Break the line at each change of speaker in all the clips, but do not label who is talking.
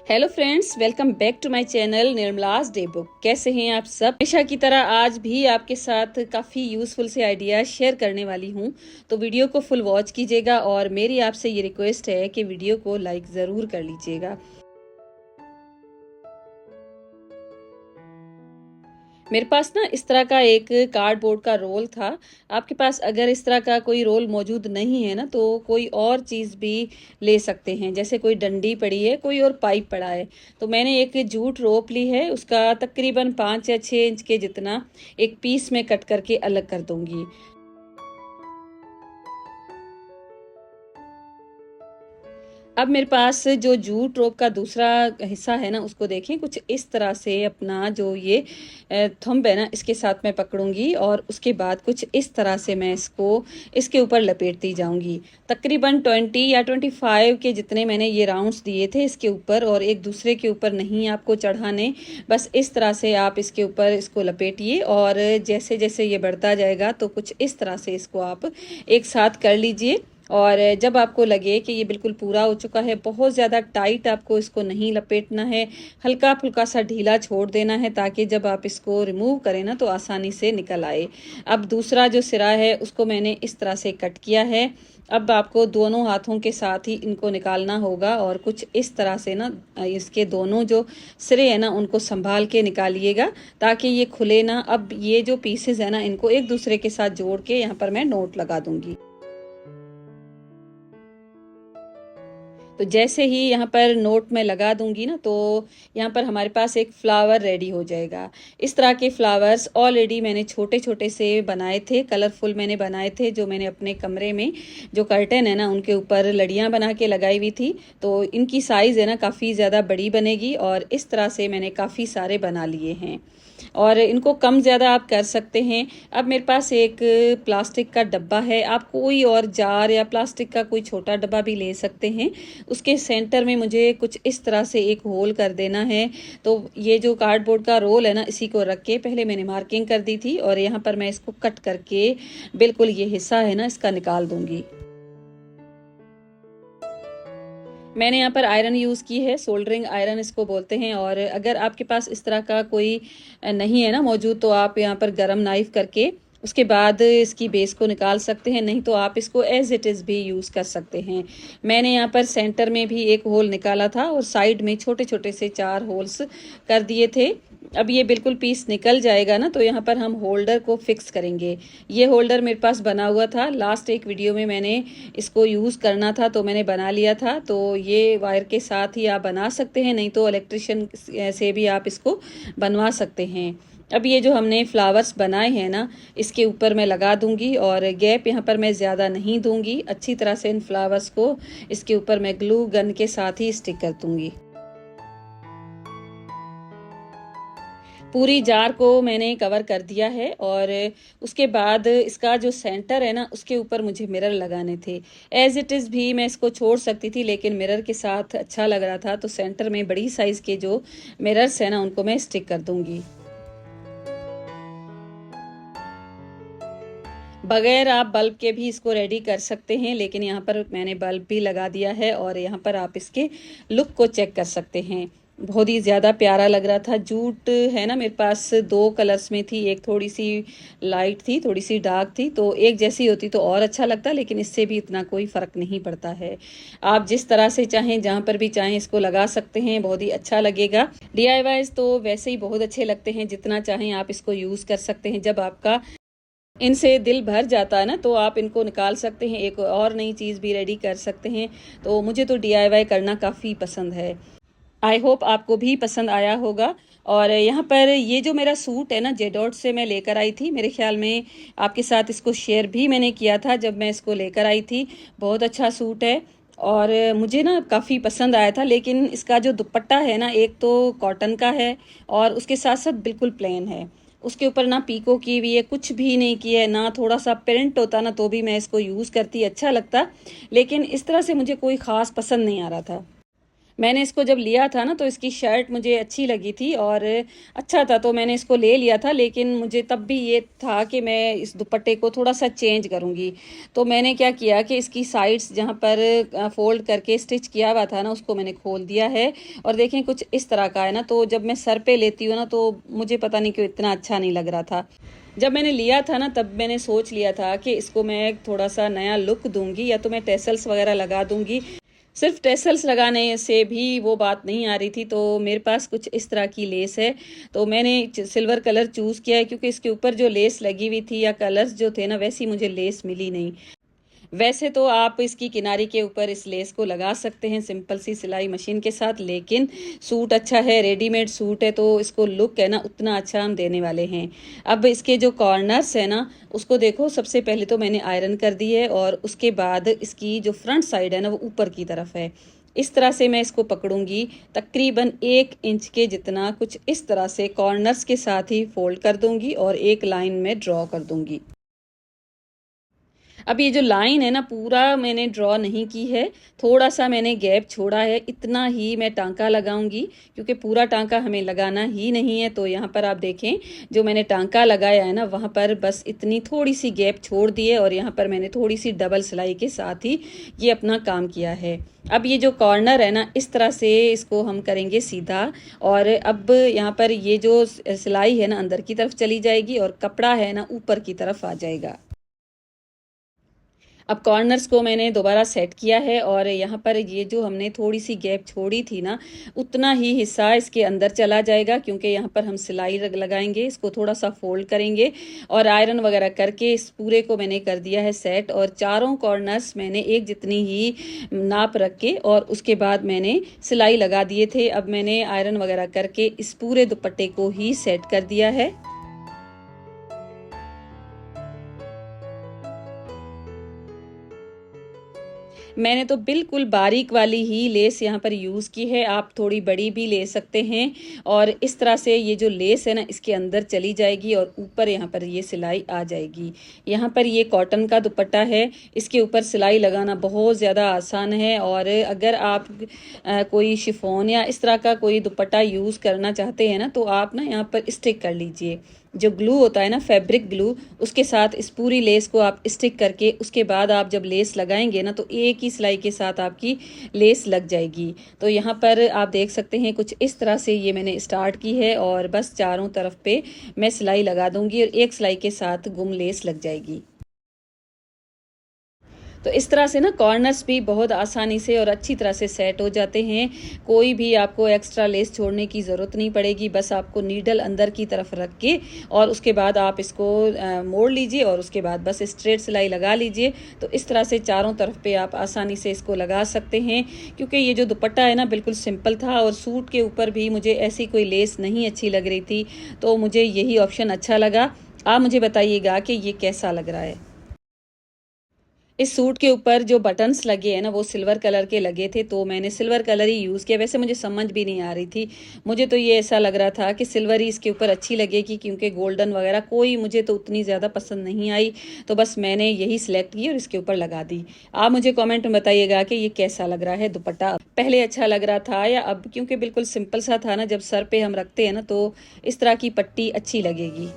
Hello friends, welcome back to my channel Nirmala's day book. कैसे हैं आप सब? हमेशा की तरह आज भी आपके साथ काफ़ी यूज़फुल से आइडियाज़ शेयर करने वाली हूं, तो वीडियो को फुल वॉच कीजिएगा और मेरी आपसे ये रिक्वेस्ट है कि वीडियो को लाइक ज़रूर कर लीजिएगा। मेरे पास ना इस तरह का एक कार्डबोर्ड का रोल था। आपके पास अगर इस तरह का कोई रोल मौजूद नहीं है ना, तो कोई और चीज़ भी ले सकते हैं। जैसे कोई डंडी पड़ी है, कोई और पाइप पड़ा है, तो मैंने एक जूट रोप ली है। उसका तकरीबन 5 या 6 इंच के जितना एक पीस में कट करके अलग कर दूंगी। अब मेरे पास जो जूट रोप का दूसरा हिस्सा है ना, उसको देखें कुछ इस तरह से अपना जो ये थंब है ना, इसके साथ मैं पकड़ूंगी और उसके बाद कुछ इस तरह से मैं इसको इसके ऊपर लपेटती जाऊंगी। तकरीबन 20 या 25 के जितने मैंने ये राउंड्स दिए थे इसके ऊपर, और एक दूसरे के ऊपर नहीं आपको चढ़ाने, बस इस तरह से आप इसके ऊपर इसको लपेटिए और जैसे जैसे ये बढ़ता जाएगा तो कुछ इस तरह से इसको आप एक साथ कर लीजिए। और जब आपको लगे कि ये बिल्कुल पूरा हो चुका है, बहुत ज़्यादा टाइट आपको इसको नहीं लपेटना है, हल्का फुल्का सा ढीला छोड़ देना है, ताकि जब आप इसको रिमूव करें ना तो आसानी से निकल आए। अब दूसरा जो सिरा है उसको मैंने इस तरह से कट किया है। अब आपको दोनों हाथों के साथ ही इनको निकालना होगा और कुछ इस तरह से ना इसके दोनों जो सिरे हैं ना उनको संभाल के निकालिएगा, ताकि ये खुले ना। अब ये जो पीसेज है ना, इनको एक दूसरे के साथ जोड़ के यहाँ पर मैं नोट लगा दूंगी। तो जैसे ही यहाँ पर नोट में लगा दूंगी ना, तो यहाँ पर हमारे पास एक फ्लावर रेडी हो जाएगा। इस तरह के फ्लावर्स ऑलरेडी मैंने छोटे छोटे से बनाए थे, कलरफुल मैंने बनाए थे, जो मैंने अपने कमरे में जो कर्टन है ना उनके ऊपर लड़ियाँ बना के लगाई हुई थी। तो इनकी साइज़ है ना काफ़ी ज़्यादा बड़ी बनेगी, और इस तरह से मैंने काफ़ी सारे बना लिए हैं और इनको कम ज़्यादा आप कर सकते हैं। अब मेरे पास एक प्लास्टिक का डब्बा है, आप कोई और जार या प्लास्टिक का कोई छोटा डब्बा भी ले सकते हैं। उसके सेंटर में मुझे कुछ इस तरह से एक होल कर देना है। तो ये जो कार्डबोर्ड का रोल है ना, इसी को रख के पहले मैंने मार्किंग कर दी थी, और यहाँ पर मैं इसको कट करके बिल्कुल ये हिस्सा है ना इसका निकाल दूंगी। मैंने यहाँ पर आयरन यूज़ की है, सोल्डरिंग आयरन इसको बोलते हैं। और अगर आपके पास इस तरह का कोई नहीं है ना मौजूद, तो आप यहाँ पर गरम नाइफ करके उसके बाद इसकी बेस को निकाल सकते हैं, नहीं तो आप इसको एज इट इज़ भी यूज़ कर सकते हैं। मैंने यहाँ पर सेंटर में भी एक होल निकाला था और साइड में छोटे छोटे से 4 होल्स कर दिए थे। अब ये बिल्कुल पीस निकल जाएगा ना, तो यहाँ पर हम होल्डर को फिक्स करेंगे। ये होल्डर मेरे पास बना हुआ था, लास्ट एक वीडियो में मैंने इसको यूज़ करना था तो मैंने बना लिया था। तो ये वायर के साथ ही आप बना सकते हैं, नहीं तो इलेक्ट्रिशियन से भी आप इसको बनवा सकते हैं। अब ये जो हमने फ्लावर्स बनाए हैं ना, इसके ऊपर मैं लगा दूंगी, और गैप यहाँ पर मैं ज़्यादा नहीं दूंगी। अच्छी तरह से इन फ्लावर्स को इसके ऊपर मैं ग्लू गन के साथ ही स्टिक कर दूंगी। पूरी जार को मैंने कवर कर दिया है, और उसके बाद इसका जो सेंटर है ना, उसके ऊपर मुझे मिरर लगाने थे। एज इट इज़ भी मैं इसको छोड़ सकती थी, लेकिन मिरर के साथ अच्छा लग रहा था, तो सेंटर में बड़ी साइज़ के जो मिरर्स है ना उनको मैं स्टिक कर दूंगी। बगैर आप बल्ब के भी इसको रेडी कर सकते हैं, लेकिन यहाँ पर मैंने बल्ब भी लगा दिया है, और यहाँ पर आप इसके लुक को चेक कर सकते हैं। बहुत ही ज़्यादा प्यारा लग रहा था। जूट है ना मेरे पास 2 कलर्स में थी, एक थोड़ी सी लाइट थी, थोड़ी सी डार्क थी, तो एक जैसी होती तो और अच्छा लगता, लेकिन इससे भी इतना कोई फ़र्क नहीं पड़ता है। आप जिस तरह से चाहें, जहाँ पर भी चाहें इसको लगा सकते हैं, बहुत ही अच्छा लगेगा। DIYs तो वैसे ही बहुत अच्छे लगते हैं, जितना चाहें आप इसको यूज़ कर सकते हैं। जब आपका इनसे दिल भर जाता है ना, तो आप इनको निकाल सकते हैं, एक और नई चीज़ भी रेडी कर सकते हैं। तो मुझे तो DIY करना काफ़ी पसंद है। आई होप आपको भी पसंद आया होगा। और यहाँ पर ये जो मेरा सूट है ना, जेडॉट से मैं लेकर आई थी, मेरे ख्याल में आपके साथ इसको शेयर भी मैंने किया था जब मैं इसको लेकर आई थी। बहुत अच्छा सूट है और मुझे ना काफ़ी पसंद आया था। लेकिन इसका जो दुपट्टा है ना, एक तो कॉटन का है और उसके साथ साथ बिल्कुल प्लेन है। उसके ऊपर ना पीको की हुई है, कुछ भी नहीं किया है, ना थोड़ा सा प्रिंट होता ना तो भी मैं इसको यूज़ करती, अच्छा लगता। लेकिन इस तरह से मुझे कोई ख़ास पसंद नहीं आ रहा था। मैंने इसको जब लिया था ना तो इसकी शर्ट मुझे अच्छी लगी थी और अच्छा था, तो मैंने इसको ले लिया था। लेकिन मुझे तब भी ये था कि मैं इस दुपट्टे को थोड़ा सा चेंज करूँगी। तो मैंने क्या किया कि इसकी साइड्स जहाँ पर फोल्ड करके स्टिच किया हुआ था ना, उसको मैंने खोल दिया है। और देखें कुछ इस तरह का है ना, तो जब मैं सर पे लेती हूँ ना तो मुझे पता नहीं क्यों इतना अच्छा नहीं लग रहा था। जब मैंने लिया था ना तब मैंने सोच लिया था कि इसको मैं थोड़ा सा नया लुक दूंगी, या तो मैं टेसल्स वगैरह लगा दूंगी। सिर्फ टेसल्स लगाने से भी वो बात नहीं आ रही थी, तो मेरे पास कुछ इस तरह की लेस है। तो मैंने सिल्वर कलर चूज़ किया है, क्योंकि इसके ऊपर जो लेस लगी हुई थी या कलर्स जो थे ना, वैसी मुझे लेस मिली नहीं। वैसे तो आप इसकी किनारी के ऊपर इस लेस को लगा सकते हैं सिंपल सी सिलाई मशीन के साथ, लेकिन सूट अच्छा है, रेडीमेड सूट है, तो इसको लुक है ना उतना अच्छा हम देने वाले हैं। अब इसके जो कॉर्नर्स है ना, उसको देखो, सबसे पहले तो मैंने आयरन कर दी है और उसके बाद इसकी जो फ्रंट साइड है ना वो ऊपर की तरफ है। इस तरह से मैं इसको पकड़ूंगी, तकरीबन 1 इंच के जितना कुछ इस तरह से कॉर्नर्स के साथ ही फोल्ड कर दूंगी और एक लाइन में ड्रॉ कर दूंगी। अब ये जो लाइन है ना, पूरा मैंने ड्रॉ नहीं की है, थोड़ा सा मैंने गैप छोड़ा है, इतना ही मैं टांका लगाऊंगी, क्योंकि पूरा टांका हमें लगाना ही नहीं है। तो यहाँ पर आप देखें, जो मैंने टांका लगाया है ना, वहाँ पर बस इतनी थोड़ी सी गैप छोड़ दी है और यहाँ पर मैंने थोड़ी सी डबल सिलाई के साथ ही ये अपना काम किया है। अब ये जो कॉर्नर है ना, इस तरह से इसको हम करेंगे सीधा। और अब यहाँ पर ये जो सिलाई है ना अंदर की तरफ चली जाएगी और कपड़ा है ना ऊपर की तरफ आ जाएगा। अब कॉर्नर्स को मैंने दोबारा सेट किया है और यहाँ पर ये जो हमने थोड़ी सी गैप छोड़ी थी ना, उतना ही हिस्सा इसके अंदर चला जाएगा, क्योंकि यहाँ पर हम सिलाई लगाएंगे। इसको थोड़ा सा फोल्ड करेंगे और आयरन वगैरह करके इस पूरे को मैंने कर दिया है सेट। और चारों कॉर्नर्स मैंने एक जितनी ही नाप रख के और उसके बाद मैंने सिलाई लगा दिए थे। अब मैंने आयरन वगैरह करके इस पूरे दुपट्टे को ही सेट कर दिया है। मैंने तो बिल्कुल बारीक वाली ही लेस यहाँ पर यूज़ की है, आप थोड़ी बड़ी भी ले सकते हैं। और इस तरह से ये जो लेस है ना इसके अंदर चली जाएगी और ऊपर यहाँ पर ये सिलाई आ जाएगी। यहाँ पर ये कॉटन का दुपट्टा है, इसके ऊपर सिलाई लगाना बहुत ज़्यादा आसान है। और अगर आप कोई शिफॉन या इस तरह का कोई दुपट्टा यूज़ करना चाहते हैं ना, तो आप ना यहाँ पर स्टिक कर लीजिए। जो ग्लू होता है ना, फैब्रिक ग्लू, उसके साथ इस पूरी लेस को आप स्टिक करके उसके बाद आप जब लेस लगाएंगे ना, तो एक ही सिलाई के साथ आपकी लेस लग जाएगी। तो यहाँ पर आप देख सकते हैं कुछ इस तरह से ये मैंने स्टार्ट की है और बस चारों तरफ पे मैं सिलाई लगा दूंगी और एक सिलाई के साथ गुम लेस लग जाएगी। तो इस तरह से ना कॉर्नर्स भी बहुत आसानी से और अच्छी तरह से सेट हो जाते हैं। कोई भी आपको एक्स्ट्रा लेस छोड़ने की ज़रूरत नहीं पड़ेगी, बस आपको नीडल अंदर की तरफ रख के और उसके बाद आप इसको मोड़ लीजिए और उसके बाद बस स्ट्रेट सिलाई लगा लीजिए। तो इस तरह से चारों तरफ पे आप आसानी से इसको लगा सकते हैं। क्योंकि ये जो दुपट्टा है ना बिल्कुल सिंपल था और सूट के ऊपर भी मुझे ऐसी कोई लेस नहीं अच्छी लग रही थी, तो मुझे यही ऑप्शन अच्छा लगा। आप मुझे बताइएगा कि ये कैसा लग रहा है। इस सूट के ऊपर जो बटन्स लगे हैं ना वो सिल्वर कलर के लगे थे, तो मैंने सिल्वर कलर ही यूज़ किया। वैसे मुझे समझ भी नहीं आ रही थी, मुझे तो ये ऐसा लग रहा था कि सिल्वर ही इसके ऊपर अच्छी लगेगी, क्योंकि गोल्डन वगैरह कोई मुझे तो उतनी ज़्यादा पसंद नहीं आई। तो बस मैंने यही सिलेक्ट की और इसके ऊपर लगा दी। आप मुझे कॉमेंट में बताइएगा कि ये कैसा लग रहा है दुपट्टा, पहले अच्छा लग रहा था या अब, क्योंकि बिल्कुल सिंपल सा था ना, जब सर पे हम रखते हैं ना तो इस तरह की पट्टी अच्छी लगेगी।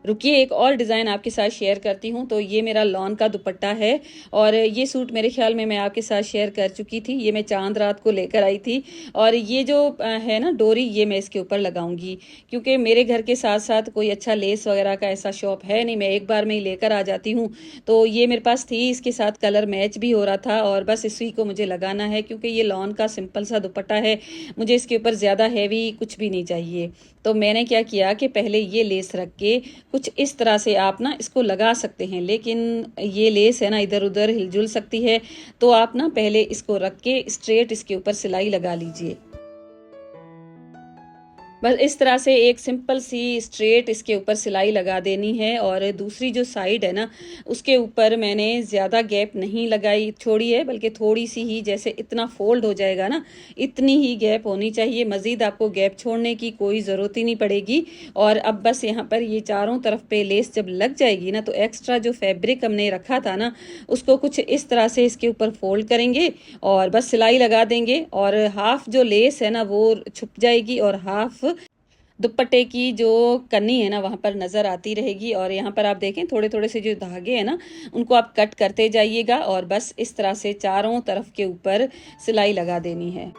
रुकिए, एक और डिज़ाइन आपके साथ शेयर करती हूँ। तो ये मेरा लॉन का दुपट्टा है और ये सूट मेरे ख्याल में मैं आपके साथ शेयर कर चुकी थी। ये मैं चांद रात को लेकर आई थी और ये जो है ना डोरी, ये मैं इसके ऊपर लगाऊंगी, क्योंकि मेरे घर के साथ साथ कोई अच्छा लेस वगैरह का ऐसा शॉप है नहीं, मैं एक बार में ही लेकर आ जाती हूँ। तो ये मेरे पास थी, इसके साथ कलर मैच भी हो रहा था और बस इसी को मुझे लगाना है, क्योंकि ये लॉन का सिंपल सा दुपट्टा है, मुझे इसके ऊपर ज़्यादा हैवी कुछ भी नहीं चाहिए। तो मैंने क्या किया कि पहले ये लेस रख के कुछ इस तरह से आप ना इसको लगा सकते हैं, लेकिन ये लेस है ना इधर उधर हिलजुल सकती है, तो आप ना पहले इसको रख के स्ट्रेट इसके ऊपर सिलाई लगा लीजिए। बस इस तरह से एक सिंपल सी स्ट्रेट इसके ऊपर सिलाई लगा देनी है और दूसरी जो साइड है ना उसके ऊपर मैंने ज़्यादा गैप नहीं लगाई छोड़ी है, बल्कि थोड़ी सी ही, जैसे इतना फोल्ड हो जाएगा ना इतनी ही गैप होनी चाहिए। मज़ीद आपको गैप छोड़ने की कोई ज़रूरत ही नहीं पड़ेगी। और अब बस यहाँ पर ये चारों तरफ पे लेस जब लग जाएगी ना तो एक्स्ट्रा जो फैब्रिक हमने रखा था ना उसको कुछ इस तरह से इसके ऊपर फोल्ड करेंगे और बस सिलाई लगा देंगे और हाफ जो लेस है ना वो छुप जाएगी और हाफ दुपट्टे की जो कन्नी है ना वहाँ पर नज़र आती रहेगी। और यहाँ पर आप देखें थोड़े थोड़े से जो धागे हैं ना उनको आप कट करते जाइएगा और बस इस तरह से चारों तरफ के ऊपर सिलाई लगा देनी है।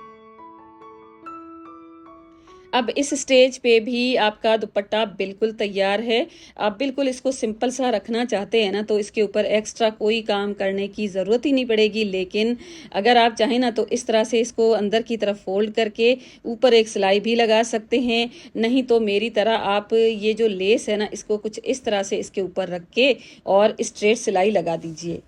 अब इस स्टेज पे भी आपका दुपट्टा बिल्कुल तैयार है। आप बिल्कुल इसको सिंपल सा रखना चाहते हैं ना तो इसके ऊपर एक्स्ट्रा कोई काम करने की ज़रूरत ही नहीं पड़ेगी, लेकिन अगर आप चाहें ना तो इस तरह से इसको अंदर की तरफ फोल्ड करके ऊपर एक सिलाई भी लगा सकते हैं। नहीं तो मेरी तरह आप ये जो लेस है ना इसको कुछ इस तरह से इसके ऊपर रख के और स्ट्रेट सिलाई लगा दीजिए।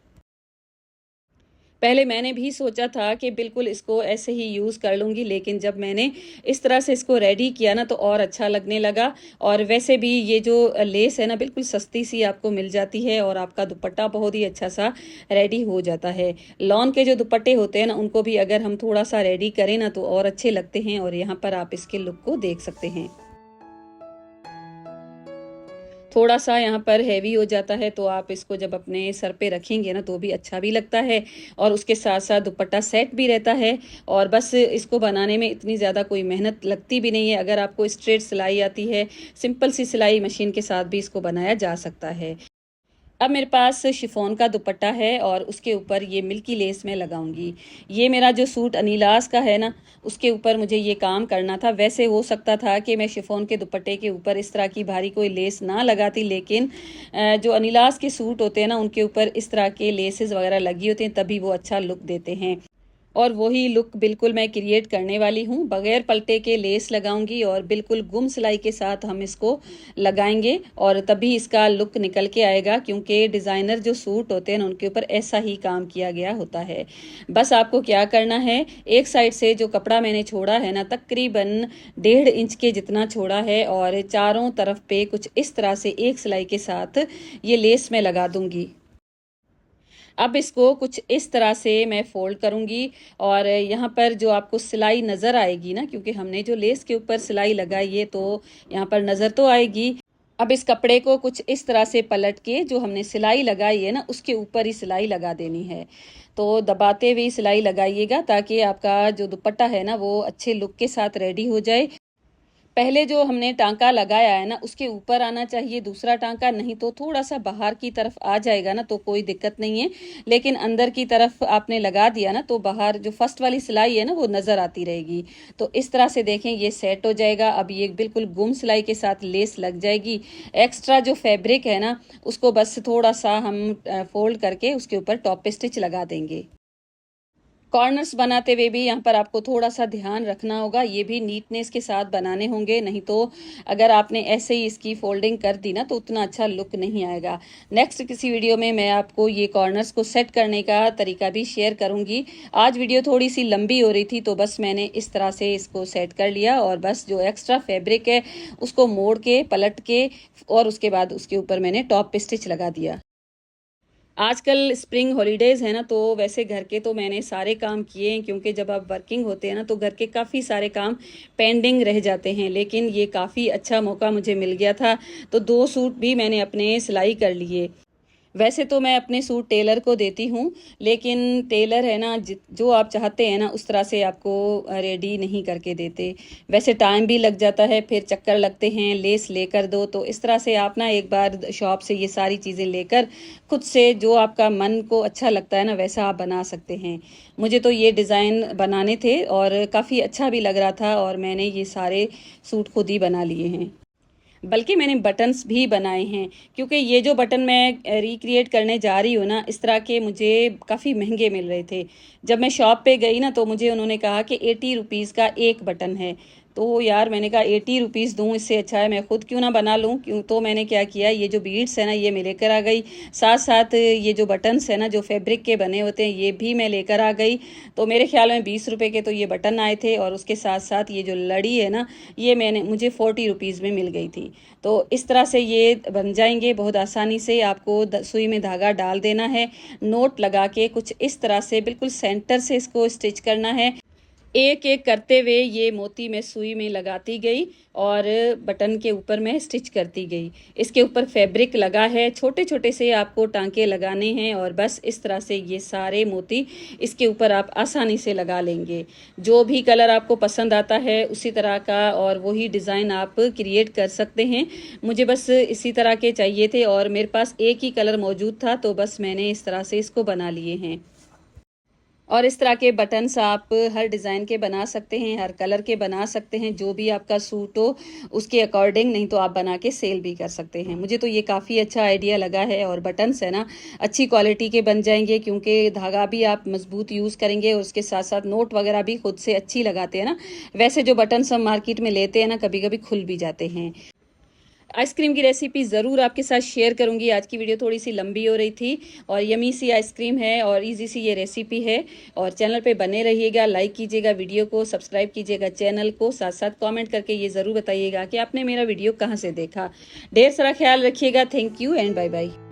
पहले मैंने भी सोचा था कि बिल्कुल इसको ऐसे ही यूज़ कर लूँगी, लेकिन जब मैंने इस तरह से इसको रेडी किया ना तो और अच्छा लगने लगा। और वैसे भी ये जो लेस है ना बिल्कुल सस्ती सी आपको मिल जाती है और आपका दुपट्टा बहुत ही अच्छा सा रेडी हो जाता है। लॉन के जो दुपट्टे होते हैं ना उनको भी अगर हम थोड़ा सा रेडी करें ना तो और अच्छे लगते हैं। और यहाँ पर आप इसके लुक को देख सकते हैं। थोड़ा सा यहाँ पर हैवी हो जाता है तो आप इसको जब अपने सर पे रखेंगे ना तो भी अच्छा भी लगता है और उसके साथ साथ दुपट्टा सेट भी रहता है। और बस इसको बनाने में इतनी ज़्यादा कोई मेहनत लगती भी नहीं है। अगर आपको स्ट्रेट सिलाई आती है, सिंपल सी सिलाई मशीन के साथ भी इसको बनाया जा सकता है। अब मेरे पास शिफॉन का दुपट्टा है और उसके ऊपर ये मिल्की लेस मैं लगाऊंगी। ये मेरा जो सूट अनीलास का है ना उसके ऊपर मुझे ये काम करना था। वैसे हो सकता था कि मैं शिफॉन के दुपट्टे के ऊपर इस तरह की भारी कोई लेस ना लगाती, लेकिन जो अनीलास के सूट होते हैं ना उनके ऊपर इस तरह के लेसेस वगैरह लगी होती हैं तभी वो अच्छा लुक देते हैं। और वही लुक बिल्कुल मैं क्रिएट करने वाली हूँ। बगैर पलटे के लेस लगाऊंगी और बिल्कुल गुम सिलाई के साथ हम इसको लगाएंगे और तभी इसका लुक निकल के आएगा, क्योंकि डिज़ाइनर जो सूट होते हैं ना उनके ऊपर ऐसा ही काम किया गया होता है। बस आपको क्या करना है, एक साइड से जो कपड़ा मैंने छोड़ा है ना तकरीबन 1.5 इंच के जितना छोड़ा है और चारों तरफ पे कुछ इस तरह से एक सिलाई के साथ ये लेस मैं लगा दूंगी। अब इसको कुछ इस तरह से मैं फोल्ड करूंगी और यहाँ पर जो आपको सिलाई नज़र आएगी ना, क्योंकि हमने जो लेस के ऊपर सिलाई लगाई है तो यहाँ पर नज़र तो आएगी। अब इस कपड़े को कुछ इस तरह से पलट के जो हमने सिलाई लगाई है ना उसके ऊपर ही सिलाई लगा देनी है। तो दबाते हुए सिलाई लगाइएगा ताकि आपका जो दुपट्टा है ना वो अच्छे लुक के साथ रेडी हो जाए। पहले जो हमने टांका लगाया है ना उसके ऊपर आना चाहिए दूसरा टांका, नहीं तो थोड़ा सा बाहर की तरफ आ जाएगा ना तो कोई दिक्कत नहीं है, लेकिन अंदर की तरफ आपने लगा दिया ना तो बाहर जो फर्स्ट वाली सिलाई है ना वो नज़र आती रहेगी। तो इस तरह से देखें ये सेट हो जाएगा। अब ये बिल्कुल गुम सिलाई के साथ लेस लग जाएगी। एक्स्ट्रा जो फैब्रिक है ना उसको बस थोड़ा सा हम फोल्ड करके उसके ऊपर टॉप पे स्टिच लगा देंगे। कॉर्नर्स बनाते हुए भी यहाँ पर आपको थोड़ा सा ध्यान रखना होगा, ये भी नीटनेस के साथ बनाने होंगे, नहीं तो अगर आपने ऐसे ही इसकी फोल्डिंग कर दी ना तो उतना अच्छा लुक नहीं आएगा। नेक्स्ट किसी वीडियो में मैं आपको ये कॉर्नर्स को सेट करने का तरीका भी शेयर करूँगी। आज वीडियो थोड़ी सी लंबी हो रही थी तो बस मैंने इस तरह से इसको सेट कर लिया और बस जो एक्स्ट्रा फैब्रिक है उसको मोड़ के पलट के और उसके बाद उसके ऊपर मैंने टॉप पे स्टिच लगा दिया। आजकल स्प्रिंग हॉलीडेज़ है ना तो वैसे घर के तो मैंने सारे काम किए हैं, क्योंकि जब आप वर्किंग होते हैं ना तो घर के काफ़ी सारे काम पेंडिंग रह जाते हैं, लेकिन ये काफ़ी अच्छा मौका मुझे मिल गया था तो 2 सूट भी मैंने अपने सिलाई कर लिए। वैसे तो मैं अपने सूट टेलर को देती हूँ, लेकिन टेलर है ना जो आप चाहते हैं ना उस तरह से आपको रेडी नहीं करके देते। वैसे टाइम भी लग जाता है, फिर चक्कर लगते हैं लेस लेकर दो, तो इस तरह से आप ना एक बार शॉप से ये सारी चीज़ें लेकर खुद से जो आपका मन को अच्छा लगता है ना वैसा आप बना सकते हैं। मुझे तो ये डिज़ाइन बनाने थे और काफ़ी अच्छा भी लग रहा था और मैंने ये सारे सूट खुद ही बना लिए हैं। बल्कि मैंने बटन्स भी बनाए हैं, क्योंकि ये जो बटन मैं रिक्रिएट करने जा रही हूँ ना इस तरह के मुझे काफ़ी महंगे मिल रहे थे। जब मैं शॉप पे गई ना तो मुझे उन्होंने कहा कि 80 रुपीज़ का एक बटन है। तो यार मैंने कहा 80 रुपीज़ दूँ, इससे अच्छा है मैं खुद क्यों ना बना लूँ। क्यों, तो मैंने क्या किया, ये जो बीड्स है ना ये मैं लेकर आ गई, साथ साथ ये जो बटन्स है ना जो फैब्रिक के बने होते हैं ये भी मैं लेकर आ गई। तो मेरे ख्याल में 20 रुपए के तो ये बटन आए थे, और उसके साथ साथ ये जो लड़ी है ना ये मुझे 40 रुपीज़ में मिल गई थी। तो इस तरह से ये बन जाएंगे बहुत आसानी से। आपको सुई में धागा डाल देना है, नोट लगा के कुछ इस तरह से बिल्कुल सेंटर से इसको स्टिच करना है। एक एक करते हुए ये मोती मैं सुई में लगाती गई और बटन के ऊपर मैं स्टिच करती गई। इसके ऊपर फैब्रिक लगा है, छोटे छोटे से आपको टांके लगाने हैं, और बस इस तरह से ये सारे मोती इसके ऊपर आप आसानी से लगा लेंगे। जो भी कलर आपको पसंद आता है उसी तरह का और वही डिज़ाइन आप क्रिएट कर सकते हैं। मुझे बस इसी तरह के चाहिए थे और मेरे पास एक ही कलर मौजूद था, तो बस मैंने इस तरह से इसको बना लिए हैं। और इस तरह के बटन्स आप हर डिज़ाइन के बना सकते हैं, हर कलर के बना सकते हैं, जो भी आपका सूट हो उसके अकॉर्डिंग, नहीं तो आप बना के सेल भी कर सकते हैं। मुझे तो ये काफ़ी अच्छा आइडिया लगा है। और बटन्स है ना अच्छी क्वालिटी के बन जाएंगे, क्योंकि धागा भी आप मजबूत यूज़ करेंगे और उसके साथ साथ नोट वगैरह भी खुद से अच्छी लगाते हैं ना। वैसे जो बटन्स हम मार्केट में लेते हैं ना कभी कभी खुल भी जाते हैं। आइसक्रीम की रेसिपी ज़रूर आपके साथ शेयर करूंगी। आज की वीडियो थोड़ी सी लंबी हो रही थी, और यमी सी आइसक्रीम है और इजी सी ये रेसिपी है। और चैनल पे बने रहिएगा, लाइक कीजिएगा वीडियो को, सब्सक्राइब कीजिएगा चैनल को, साथ साथ कमेंट करके ये ज़रूर बताइएगा कि आपने मेरा वीडियो कहाँ से देखा। ढेर सारा ख्याल रखिएगा। Thank you and bye bye.